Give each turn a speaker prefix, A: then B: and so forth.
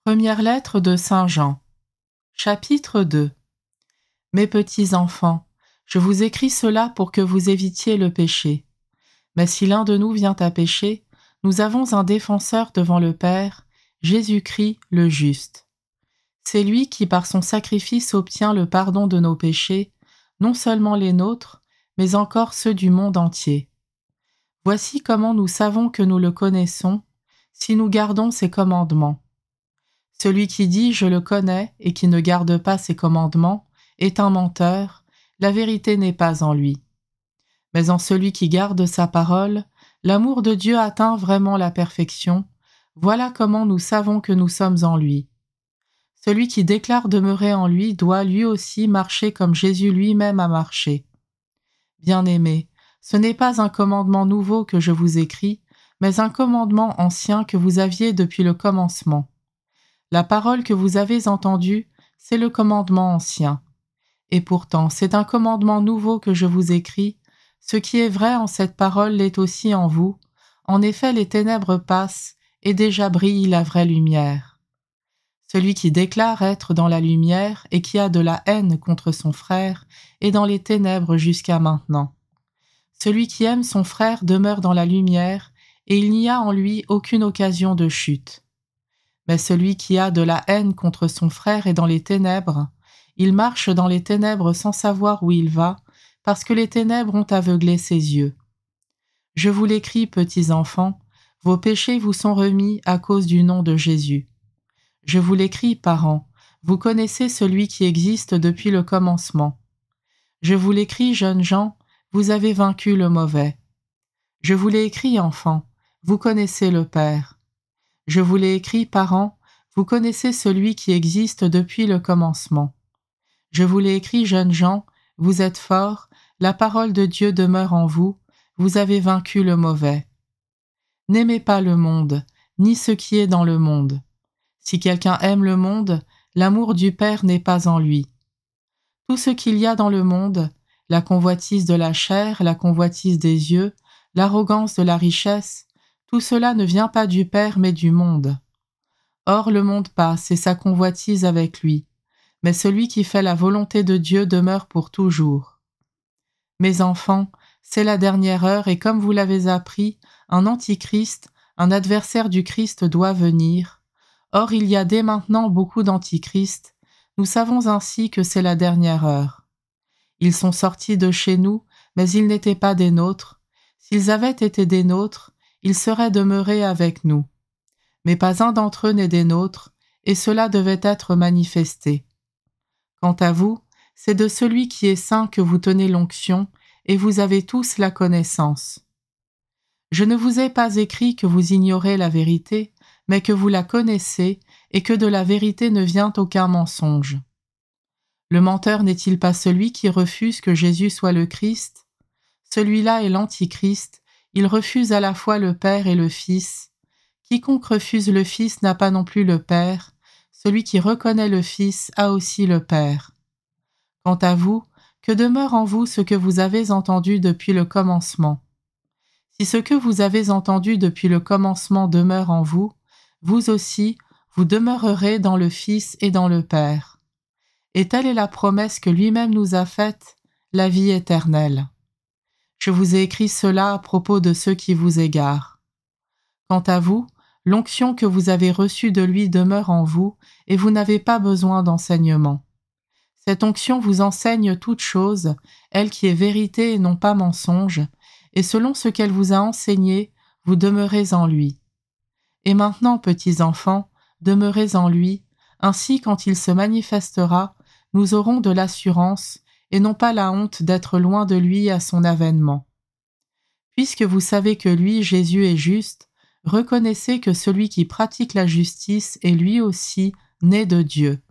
A: Première lettre de Saint Jean. Chapitre 2. Mes petits enfants, je vous écris cela pour que vous évitiez le péché. Mais si l'un de nous vient à pécher, nous avons un défenseur devant le Père, Jésus-Christ le juste. C'est lui qui par son sacrifice obtient le pardon de nos péchés, non seulement les nôtres, mais encore ceux du monde entier. Voici comment nous savons que nous le connaissons, si nous gardons ses commandements. Celui qui dit « je le connais » et qui ne garde pas ses commandements est un menteur, la vérité n'est pas en lui. Mais en celui qui garde sa parole, l'amour de Dieu atteint vraiment la perfection. Voilà comment nous savons que nous sommes en lui. Celui qui déclare demeurer en lui doit lui aussi marcher comme Jésus lui-même a marché. Bien-aimés, ce n'est pas un commandement nouveau que je vous écris, mais un commandement ancien que vous aviez depuis le commencement. La parole que vous avez entendue, c'est le commandement ancien. Et pourtant, c'est un commandement nouveau que je vous écris. Ce qui est vrai en cette parole l'est aussi en vous. En effet, les ténèbres passent, et déjà brille la vraie lumière. Celui qui déclare être dans la lumière et qui a de la haine contre son frère est dans les ténèbres jusqu'à maintenant. Celui qui aime son frère demeure dans la lumière, et il n'y a en lui aucune occasion de chute. Mais celui qui a de la haine contre son frère est dans les ténèbres. Il marche dans les ténèbres sans savoir où il va, parce que les ténèbres ont aveuglé ses yeux. Je vous l'écris, petits enfants, vos péchés vous sont remis à cause du nom de Jésus. Je vous l'écris, parents, vous connaissez celui qui existe depuis le commencement. Je vous l'écris, jeunes gens, vous avez vaincu le mauvais. Je vous l'ai écrit, enfants, vous connaissez le Père. Je vous l'ai écrit, parents, vous connaissez celui qui existe depuis le commencement. Je vous l'ai écrit, jeunes gens, vous êtes forts, la parole de Dieu demeure en vous, vous avez vaincu le mauvais. N'aimez pas le monde, ni ce qui est dans le monde. Si quelqu'un aime le monde, l'amour du Père n'est pas en lui. Tout ce qu'il y a dans le monde, la convoitise de la chair, la convoitise des yeux, l'arrogance de la richesse, tout cela ne vient pas du Père mais du monde. Or le monde passe et sa convoitise avec lui, mais celui qui fait la volonté de Dieu demeure pour toujours. Mes enfants, c'est la dernière heure et comme vous l'avez appris, un antichrist, un adversaire du Christ doit venir. Or il y a dès maintenant beaucoup d'antichrists, nous savons ainsi que c'est la dernière heure. Ils sont sortis de chez nous, mais ils n'étaient pas des nôtres. S'ils avaient été des nôtres, ils seraient demeurés avec nous. Mais pas un d'entre eux n'est des nôtres, et cela devait être manifesté. Quant à vous, c'est de celui qui est saint que vous tenez l'onction, et vous avez tous la connaissance. Je ne vous ai pas écrit que vous ignorez la vérité, mais que vous la connaissez, et que de la vérité ne vient aucun mensonge. Le menteur n'est-il pas celui qui refuse que Jésus soit le Christ? Celui-là est l'Antichrist, il refuse à la fois le Père et le Fils. Quiconque refuse le Fils n'a pas non plus le Père, celui qui reconnaît le Fils a aussi le Père. Quant à vous, que demeure en vous ce que vous avez entendu depuis le commencement. Si ce que vous avez entendu depuis le commencement demeure en vous, vous aussi, vous demeurerez dans le Fils et dans le Père. Et telle est la promesse que lui-même nous a faite, la vie éternelle. Je vous ai écrit cela à propos de ceux qui vous égarent. Quant à vous, l'onction que vous avez reçue de lui demeure en vous, et vous n'avez pas besoin d'enseignement. Cette onction vous enseigne toute chose, elle qui est vérité et non pas mensonge, et selon ce qu'elle vous a enseigné, vous demeurez en lui. Et maintenant, petits enfants, demeurez en lui, ainsi quand il se manifestera, nous aurons de l'assurance, et non pas la honte d'être loin de lui à son avènement. Puisque vous savez que lui, Jésus, est juste, reconnaissez que celui qui pratique la justice est lui aussi né de Dieu.